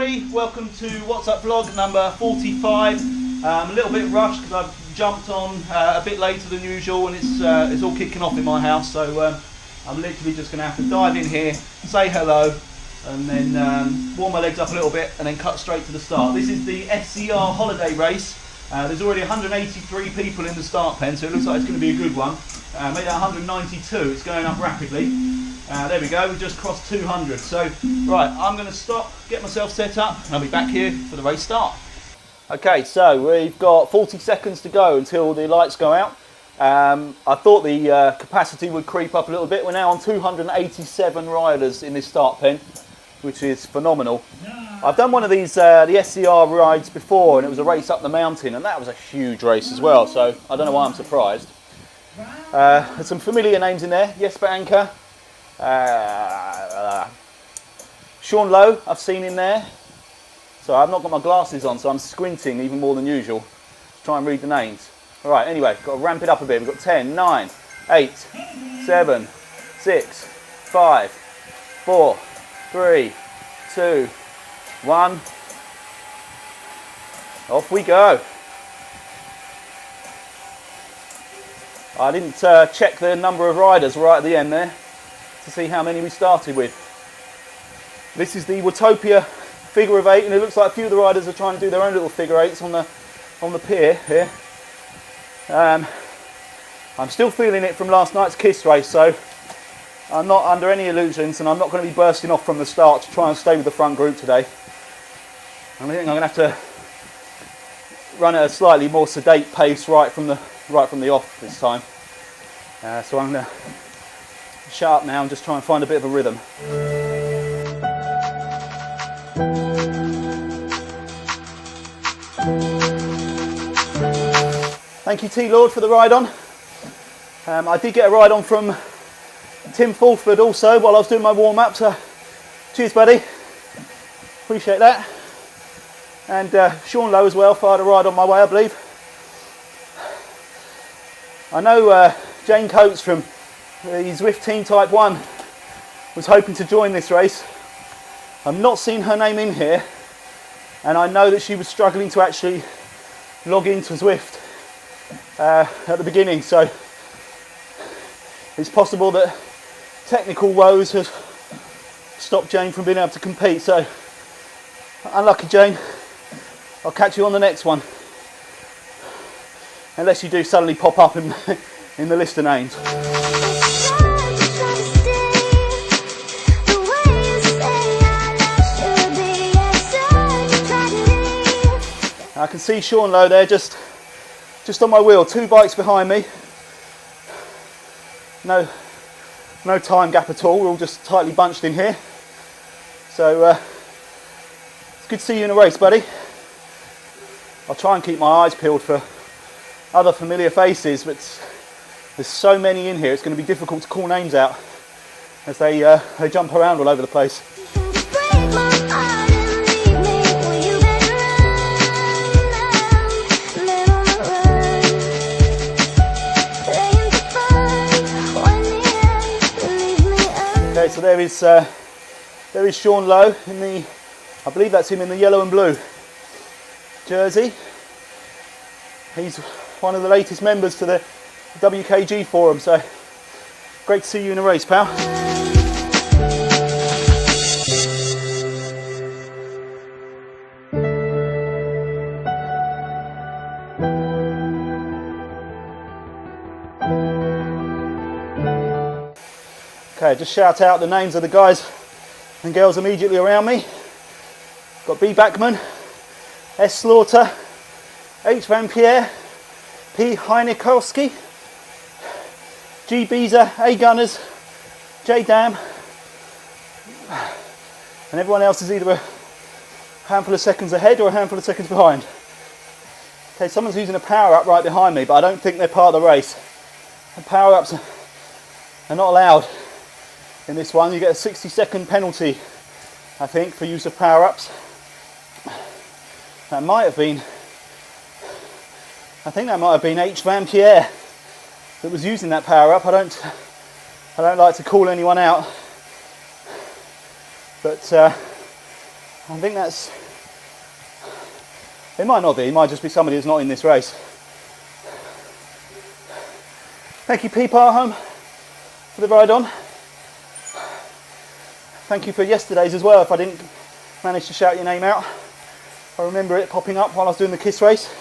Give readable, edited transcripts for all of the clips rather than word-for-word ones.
everybody, welcome to What's Up vlog number 45. I'm a little bit rushed because I've jumped on a bit later than usual and it's all kicking off in my house, so I'm literally just going to have to dive in here, say hello and then warm my legs up a little bit and then cut straight to the start. This is the SZR holiday race. There's already 183 people in the start pen, so it looks like it's going to be a good one. Made it 192, it's going up rapidly. There we go, we just crossed 200. So, right, I'm going to stop, get myself set up, and I'll be back here for the race start. Okay, so we've got 40 seconds to go until the lights go out. I thought the capacity would creep up a little bit. We're now on 287 riders in this start pen, which is phenomenal. I've done one of these, the SZR rides before, and it was a race up the mountain, and that was a huge race as well, so I don't know why I'm surprised. There's some familiar names in there. Jesper Anker, Sean Lowe I've seen in there. So I've not got my glasses on, so I'm squinting even more than usual to try and read the names. Alright, anyway, got to ramp it up a bit. We've got 10, 9, 8, 7, 6, 5, 4, 3, 2, 1. Off we go. I didn't check the number of riders right at the end there to see how many we started with. This is the Watopia figure of 8, and it looks like a few of the riders are trying to do their own little figure 8s on the pier here. I'm still feeling it from last night's Kiss race, so I'm not under any illusions, and I'm not going to be bursting off from the start to try and stay with the front group today. I think I'm going to have to run at a slightly more sedate pace right from the off this time. So I'm going to shut up now and just try and find a bit of a rhythm. Thank you T-Lord for the ride on. I did get a ride on from Tim Fulford also while I was doing my warm-up, so cheers buddy, appreciate that. And Sean Lowe as well fired a ride on my way, I believe. I know Jane Coates from the Zwift Team Type 1 was hoping to join this race. I've not seen her name in here, and I know that she was struggling to actually log into Zwift at the beginning, so it's possible that technical woes have stopped Jane from being able to compete, so unlucky Jane. I'll catch you on the next one, unless you do suddenly pop up in the list of names. I can see Sean Lowe there just on my wheel, 2 bikes behind me. No time gap at all, we're all just tightly bunched in here. So it's good to see you in a race, buddy. I'll try and keep my eyes peeled for other familiar faces, but there's so many in here, it's going to be difficult to call names out as they jump around all over the place. Okay, so there is Sean Lowe in the, I believe that's him in the yellow and blue jersey. He's one of the latest members to the WKG forum, so great to see you in a race, pal. Okay, just shout out the names of the guys and girls immediately around me. Got B. Backman, S. Slaughter, H. Van Pierre, P. Heinikowski, G. Beezer, A. Gunners, J. Dam, and everyone else is either a handful of seconds ahead or a handful of seconds behind. Okay, someone's using a power-up right behind me, but I don't think they're part of the race. The power-ups are not allowed in this one. You get a 60-second penalty, I think, for use of power-ups. That might have been, I think that might have been H. Van Pierre that was using that power-up. I don't like to call anyone out, but I think that's, it might not be, it might just be somebody who's not in this race. Thank you P Parham for the ride on. Thank you for yesterday's as well, if I didn't manage to shout your name out. I remember it popping up while I was doing the KISS race.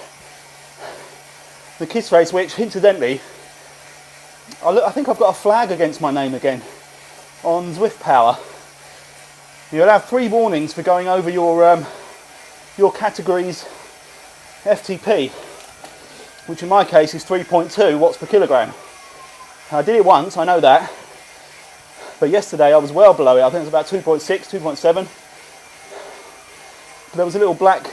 The KISS race, which incidentally, I think I've got a flag against my name again on Zwift Power. You'll have 3 warnings for going over your category's FTP, which in my case is 3.2 watts per kilogram. I did it once, I know that, but yesterday I was well below it. I think it was about 2.6, 2.7. There was a little black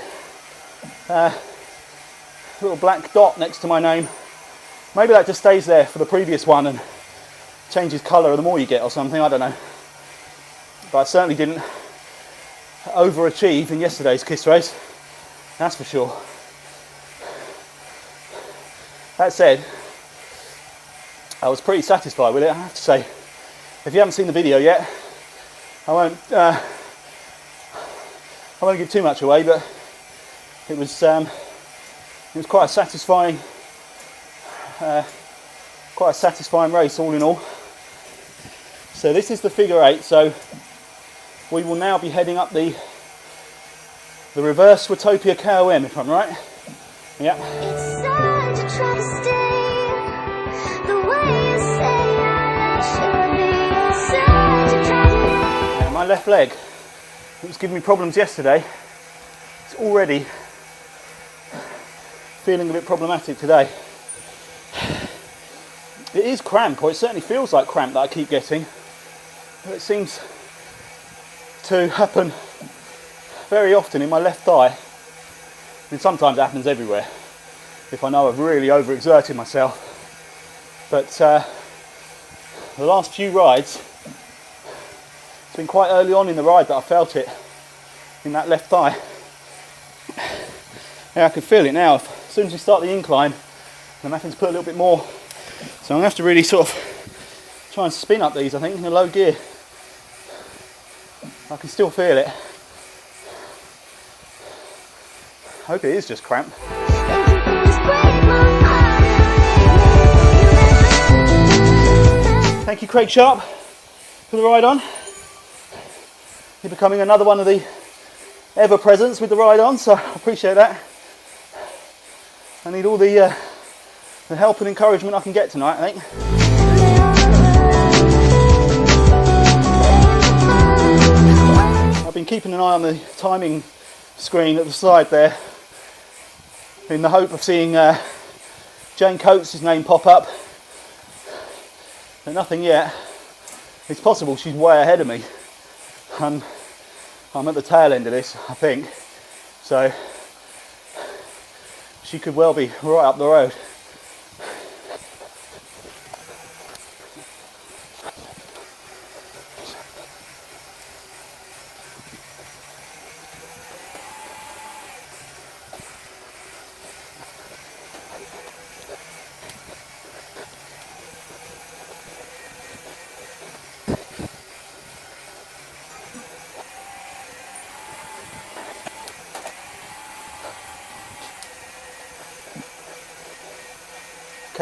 dot next to my name. Maybe that just stays there for the previous one and changes colour the more you get or something, I don't know. But I certainly didn't overachieve in yesterday's KISS race, that's for sure. That said, I was pretty satisfied with it, I have to say. If you haven't seen the video yet, I won't give too much away, but it was quite a satisfying race all in all. So this is the figure 8, so we will now be heading up the reverse Watopia KOM, if I'm right. Yeah. My left leg, it was giving me problems yesterday. It's already feeling a bit problematic today. It is cramp, or it certainly feels like cramp that I keep getting. But it seems to happen very often in my left thigh. I mean, sometimes it happens everywhere, if I know I've really overexerted myself. But the last few rides, it's been quite early on in the ride that I felt it in that left thigh. Yeah, I can feel it now. As soon as we start the incline, I'm having to put a little bit more. So I'm going to have to really sort of try and spin up these, I think, in a low gear. I can still feel it. I hope it is just cramp. Thank you, Craig Sharp, for the ride on. You're becoming another one of the ever presents with the ride on, so I appreciate that. I need all the help and encouragement I can get tonight, I think. I've been keeping an eye on the timing screen at the side there in the hope of seeing Jane Coates' name pop up, but nothing yet. It's possible she's way ahead of me. I'm at the tail end of this, I think, so she could well be right up the road.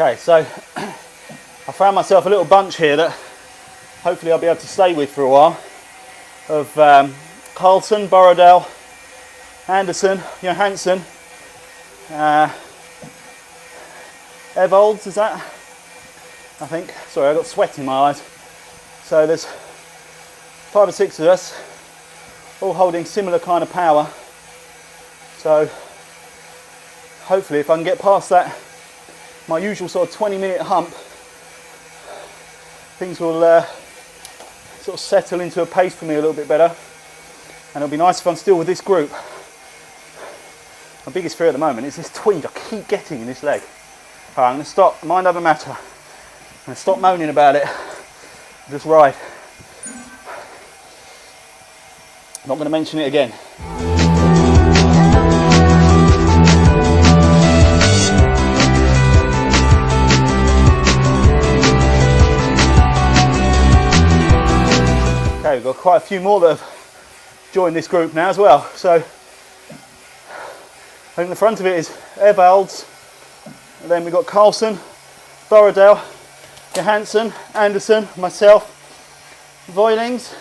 Okay, so I found myself a little bunch here that hopefully I'll be able to stay with for a while, of Carlson, Borrowdale, Anderson, Johansson, Evolds, is that? I think. Sorry, I got sweat in my eyes. So there's 5 or 6 of us, all holding similar kind of power. So hopefully if I can get past that, my usual sort of 20-minute hump, things will sort of settle into a pace for me a little bit better, and it'll be nice if I'm still with this group. My biggest fear at the moment is this twinge I keep getting in this leg. Alright, I'm going to stop, mind over matter. I'm going to stop moaning about it, just ride. Not going to mention it again. Okay, we've got quite a few more that have join this group now as well. So I think the front of it is Evalds, and then we've got Carlson, Borrowdale, Johansson, Anderson, myself, Voilings,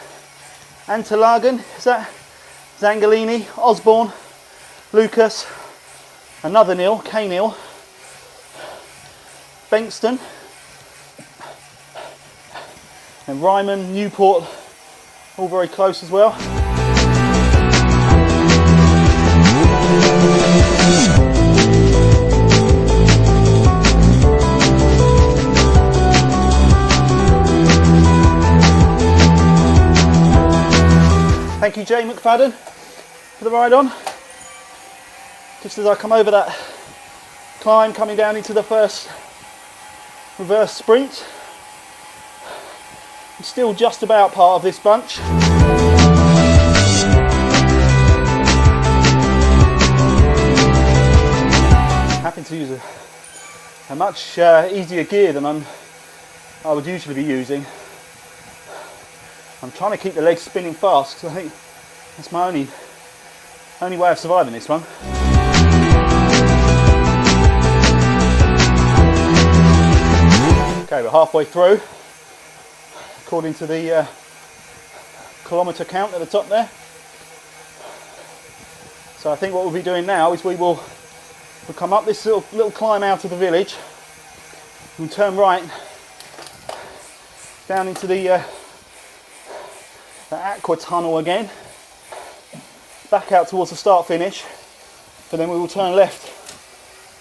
Antelagen, is that Zangalini, Osborne, Lucas, another Neil, K Neil, Bankston, and Ryman, Newport, all very close as well. Thank you, Jay McFadden, for the ride on. Just as I come over that climb, coming down into the first reverse sprint, I'm still just about part of this bunch. Happen to use a much easier gear than I would usually be using. I'm trying to keep the legs spinning fast because I think that's my only way of surviving this one. Okay, we're halfway through, according to the kilometre count at the top there. So I think what we'll be doing now is we'll come up this little climb out of the village and turn right down into the aqua tunnel again, back out towards the start finish, but then we will turn left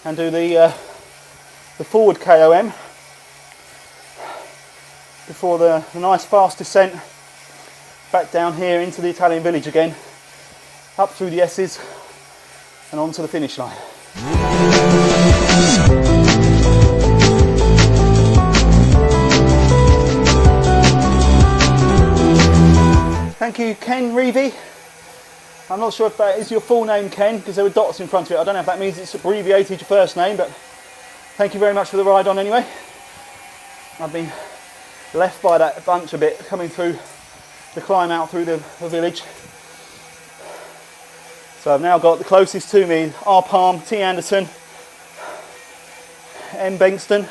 and do the forward KOM before the nice fast descent back down here into the Italian village again, up through the S's and onto the finish line. Thank you, Ken Reevy. I'm not sure if that is your full name, Ken, because there were dots in front of it. I don't know if that means it's abbreviated your first name, but thank you very much for the ride on anyway. I've been left by that bunch a bit coming through the climb out through the village. So I've now got the closest to me, R Palm, T Anderson, M Bankston,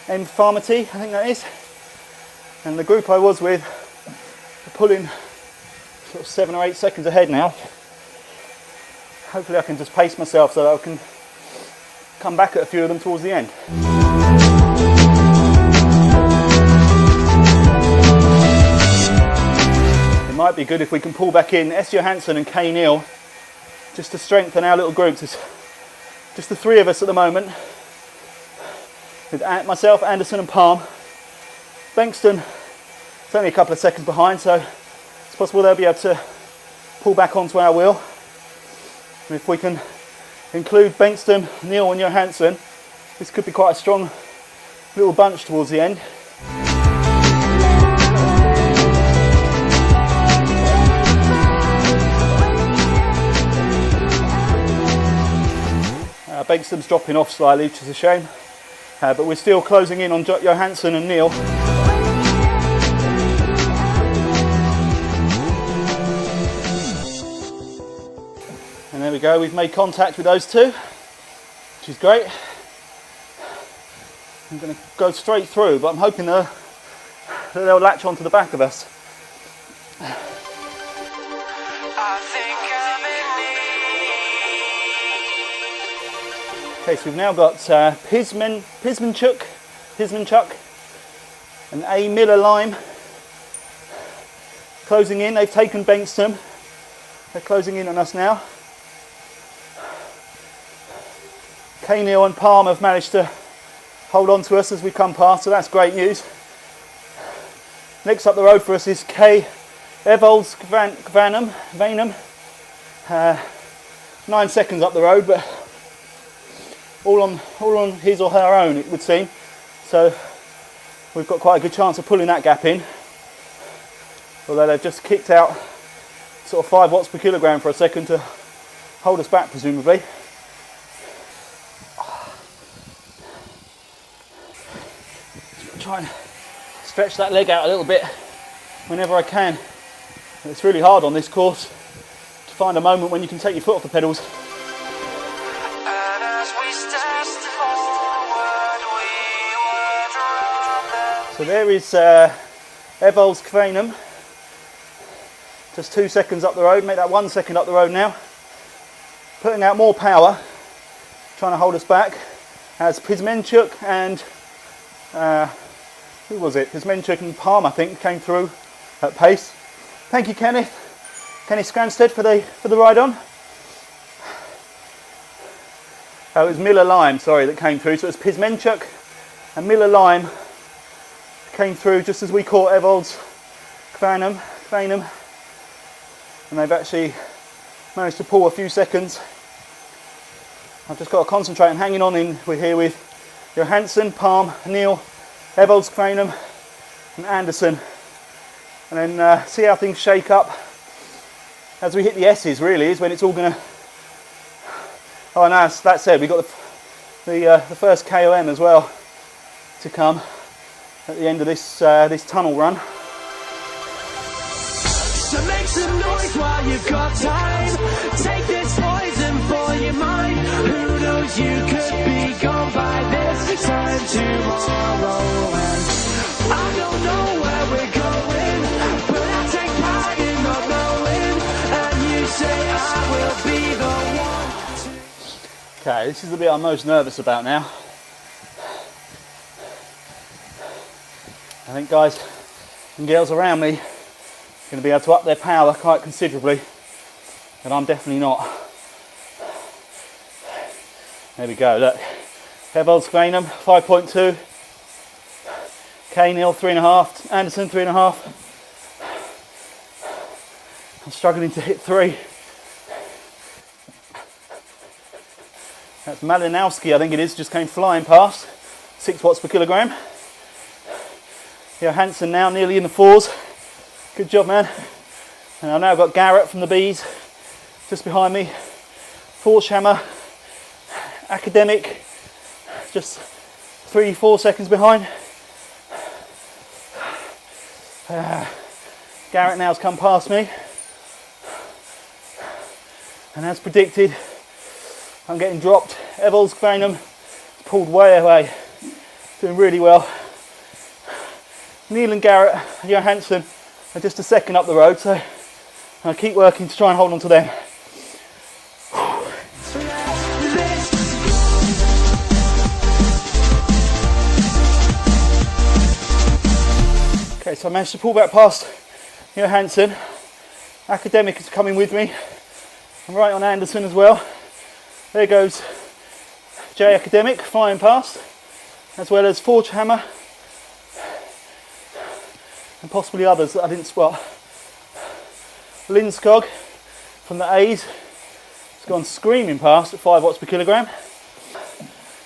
M Pharmacy, I think that is. And the group I was with are pulling sort of 7 or 8 seconds ahead now. Hopefully I can just pace myself so that I can come back at a few of them towards the end. It might be good if we can pull back in S. Johansson and K. Neil just to strengthen our little groups. It's just the three of us at the moment, with myself, Anderson and Palm. Bankston is only a couple of seconds behind, so it's possible they'll be able to pull back onto our wheel. And if we can include Bankston, Neil and Johansson, this could be quite a strong little bunch towards the end. Bankston's dropping off slightly, which is a shame, but we're still closing in on Johansson and Neil. And there we go, we've made contact with those two, which is great. I'm going to go straight through, but I'm hoping that they'll latch onto the back of us. Okay, so we've now got Pismanchuk and A. Miller Lime closing in. They've taken Bankston. They're closing in on us now. K. Neil and Palm have managed to hold on to us as we come past, so that's great news. Next up the road for us is K. Evalds Vanham. 9 seconds up the road, but all on his or her own, it would seem. So we've got quite a good chance of pulling that gap in. Although they've just kicked out sort of 5 watts per kilogram for a second to hold us back, presumably. Try and stretch that leg out a little bit whenever I can. It's really hard on this course to find a moment when you can take your foot off the pedals. So there is Evol's Kvanum, just 2 seconds up the road, make that 1 second up the road now. Putting out more power, trying to hold us back, as Pizmenchuk and, who was it? Pizmenchuk and Palm, I think, came through at pace. Thank you, Kenneth Skranstead for the ride on. Oh, it was Miller Lime, sorry, that came through. So it was Pizmenchuk and Miller Lime came through just as we caught Evol's Kvanum, and they've actually managed to pull a few seconds. I've just got to concentrate on hanging on in. We're here with Johansson, Palm, Neil, Evol's Kvanum and Anderson, and then see how things shake up as we hit the S's. Really is when it's all gonna. Oh, and as that said, we've got the first KOM as well to come at the end of this this tunnel run. So make some noise while you've got time. Take this poison for your mind. Who knows, you could be gone by this time tomorrow. And I don't know where we're going, but I take pride in not knowing. And you say I will be the one to... Okay, this is the bit I'm most nervous about now. I think guys and girls around me are going to be able to up their power quite considerably, and I'm definitely not. There we go, look. Evol's Kvanum 5.2, K-Neil 3.5, Anderson 3.5. I'm struggling to hit 3. That's Malinowski, I think it is, just came flying past, 6 watts per kilogram. Johansson now nearly in the 4s. Good job, man. And I've now got Garrett from the Bs just behind me. Forshammer, Academic, just 3-4 seconds behind. Garrett now's come past me. And as predicted, I'm getting dropped. Evol's Kvanum pulled way away. Doing really well. Neil and Garrett and Johansson are just a second up the road, so I'll keep working to try and hold on to them. Okay, so I managed to pull back past Johansson. Academic is coming with me. I'm right on Anderson as well. There goes J Academic flying past, as well as Forgehammer and possibly others that I didn't spot. Lindskog from the A's has gone screaming past at 5 watts per kilogram.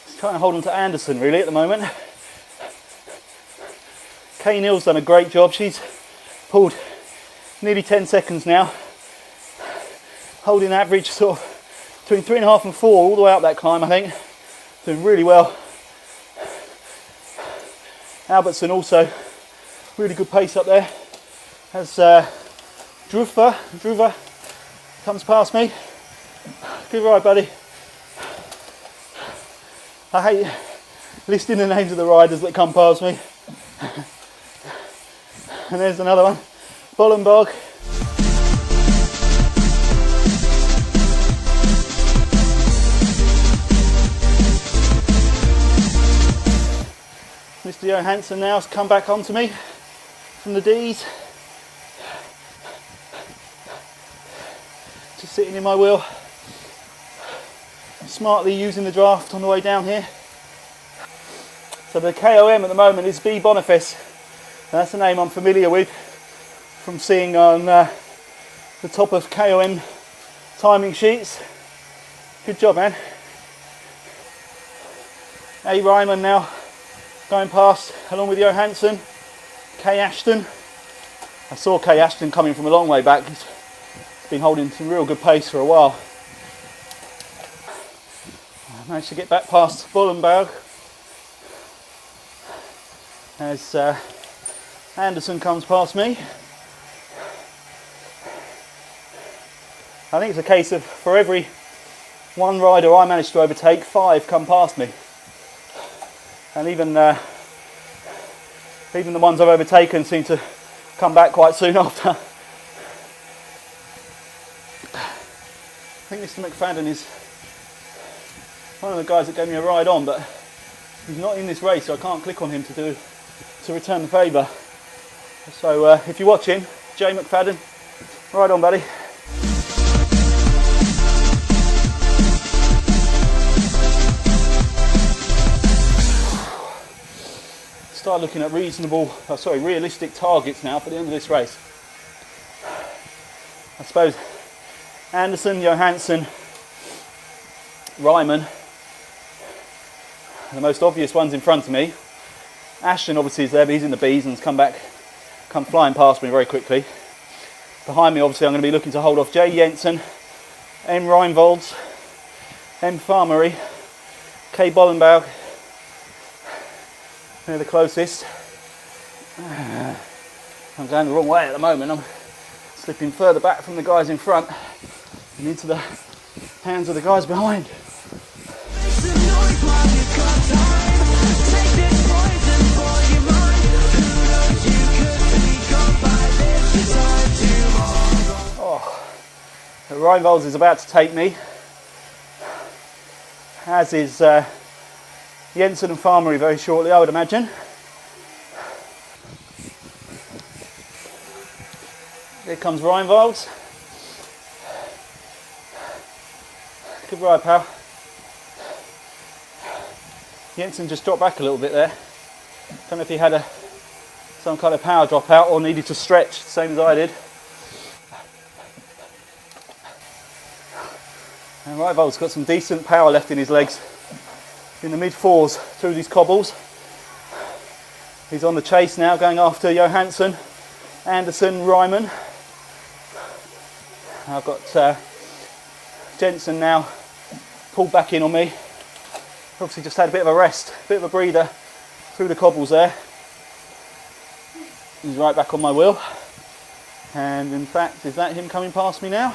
Just trying to hold on to Anderson really at the moment. Kay Neal's done a great job. She's pulled nearly 10 seconds now, holding average sort of between 3.5 and 4 all the way up that climb, I think. Doing really well. Albertson also really good pace up there. As Druva comes past me. Good ride, buddy. I hate listing the names of the riders that come past me. And there's another one, Bollenbog. Mr. Johansson now has come back onto me from the D's. Just sitting in my wheel, smartly using the draft on the way down here. So the KOM at the moment is B Boniface. That's a name I'm familiar with from seeing on the top of KOM timing sheets. Good job, man. A Ryman now going past along with Johansson. Kay Ashton. I saw Kay Ashton coming from a long way back. He's been holding some real good pace for a while. I managed to get back past Bollenberg as Anderson comes past me. I think it's a case of for every one rider I managed to overtake, 5 come past me. And even the ones I've overtaken seem to come back quite soon after. I think Mr. McFadden is one of the guys that gave me a ride on, but he's not in this race, so I can't click on him to return the favour. So if you're watching, Jay McFadden, ride on, buddy. Start looking at realistic targets now for the end of this race. I suppose Anderson, Johansson, Ryman, the most obvious ones in front of me. Ashton obviously is there, but he's in the B's and has come flying past me very quickly. Behind me, obviously, I'm going to be looking to hold off Jay Jensen, M. Reinvolds, M. Farmery, K. Bollenbaugh. They're the closest. I'm going the wrong way at the moment. I'm slipping further back from the guys in front and into the hands of the guys behind. Oh, the Reinvolds is about to take me, as is Jensen and Farmery very shortly, I would imagine. Here comes Reinvolds. Good ride, pal. Jensen just dropped back a little bit there. Don't know if he had some kind of power drop out or needed to stretch, same as I did. And Reinvolds got some decent power left in his legs. In the mid-4s through these cobbles. He's on the chase now, going after Johansson, Anderson, Ryman. I've got Jensen now pulled back in on me. Obviously just had a bit of a rest, a bit of a breather through the cobbles there. He's right back on my wheel. And in fact, is that him coming past me now?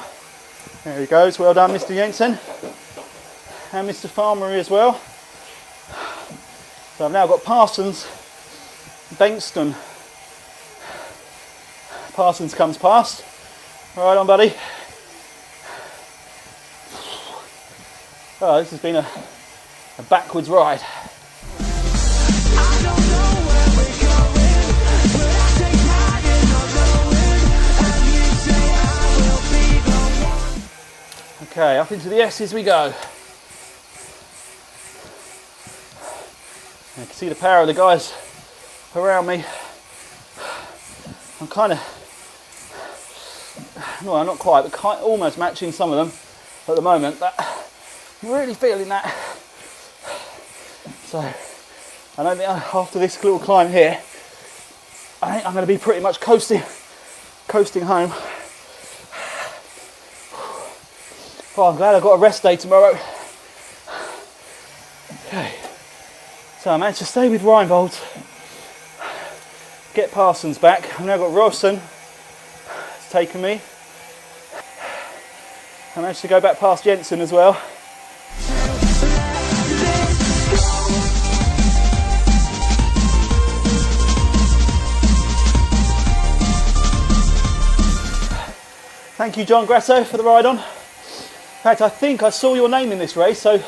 There he goes, well done Mr. Jensen. And Mr. Farmery as well. So I've now got Parsons, Bankston. Parsons comes past. Right on, buddy. Oh, this has been a backwards ride. Okay, up into the S's we go. You can see the power of the guys around me. I'm kind of, no, not quite, but almost matching some of them at the moment, but I'm really feeling that. So, I don't think after this little climb here, I think I'm going to be pretty much coasting home. Oh, I'm glad I've got a rest day tomorrow. Okay. So I managed to stay with Reinvolds, get Parsons back. I've now got Rawson, it's taken me. I managed to go back past Jensen as well. Thank you, John Grasso, for the ride on. In fact, I think I saw your name in this race, so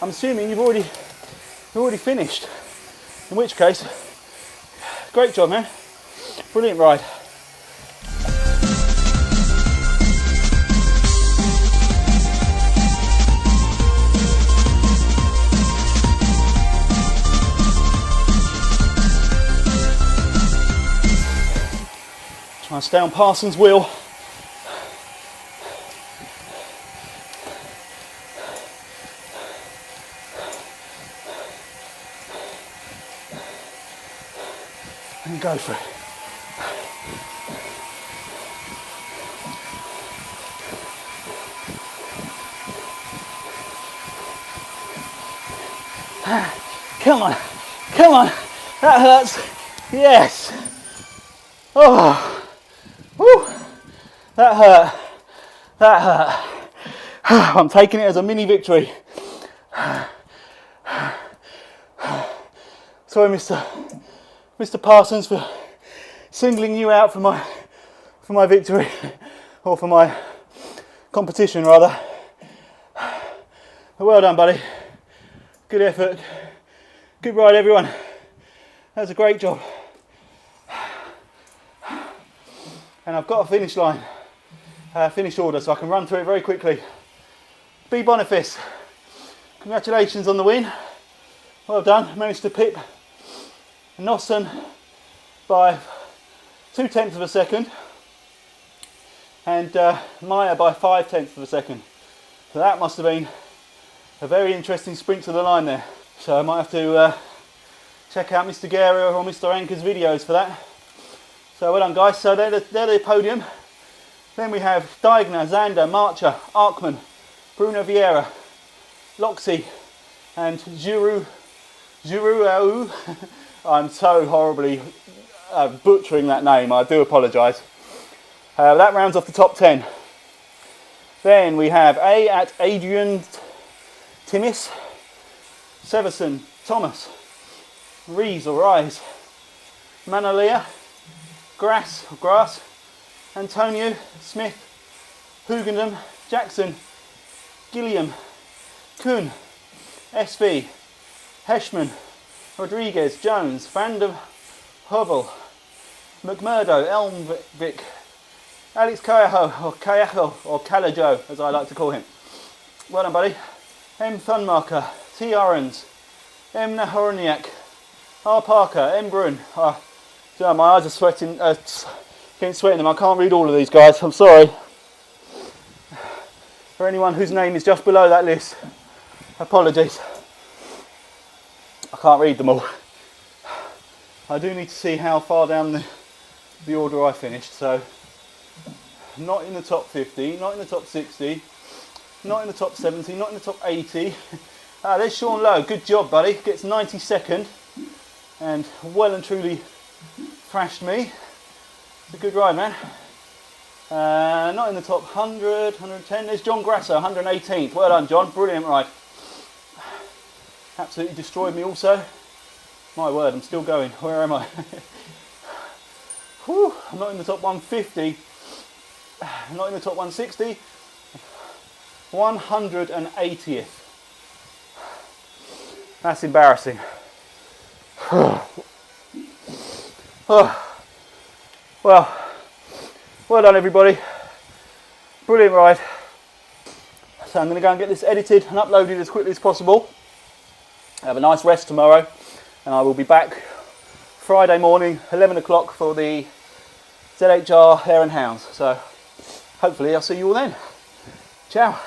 I'm assuming you've already finished. In which case, great job, man. Brilliant ride. Try and stay on Parsons' wheel. And go for it. Come on, come on, that hurts. Yes. Oh, whew, that hurt. That hurt. I'm taking it as a mini victory. Sorry, Mr. Parsons, for singling you out for my victory, or for my competition rather. Well done, buddy. Good effort. Good ride, everyone. That was a great job. And I've got a finish line, finish order, so I can run through it very quickly. B. Boniface, congratulations on the win. Well done. Managed to pip Nosson by 0.2 of a second, and Maya by 0.5 of a second. So that must have been a very interesting sprint to the line there. So I might have to check out Mr. Guerra or Mr. Anker's videos for that. So well done, guys. So they're the podium. Then we have Deigner, Zander, Marcher, Arkman, Bruno Vieira, Loxy, and Giroux. I'm so horribly butchering that name, I do apologise. That rounds off the top 10. Then we have A at Adrian Timmis, Severson, Thomas, Rees or Rise, Manalia, Grass, Antonio, Smith, Hugenden, Jackson, Gilliam, Kuhn, SV, Heschman, Rodriguez, Jones, Van der Hovel, McMurdo, Elmvik, Alex Callajo, or Calajo as I like to call him. Well done, buddy. M. Thunmarker, T. Ahrens, M. Nahorniak, R. Parker, M. Brun. My eyes are sweating, getting sweating them. I can't read all of these, guys. I'm sorry. For anyone whose name is just below that list, apologies. I can't read them all. I do need to see how far down the order I finished. So, not in the top 50, not in the top 60, not in the top 70, not in the top 80. There's Sean Lowe. Good job, buddy. Gets 92nd and well and truly thrashed me. It's a good ride, man. Not in the top 100, 110. There's John Grasso, 118th. Well done, John. Brilliant ride. Absolutely destroyed me also. My word, I'm still going. Where am I? Whew, I'm not in the top 150. I'm not in the top 160. 180th. That's embarrassing. Well done, everybody. Brilliant ride. So I'm going to go and get this edited and uploaded as quickly as possible. Have a nice rest tomorrow, and I will be back Friday morning, 11 o'clock for the ZHR Hare and Hounds. So hopefully I'll see you all then. Ciao.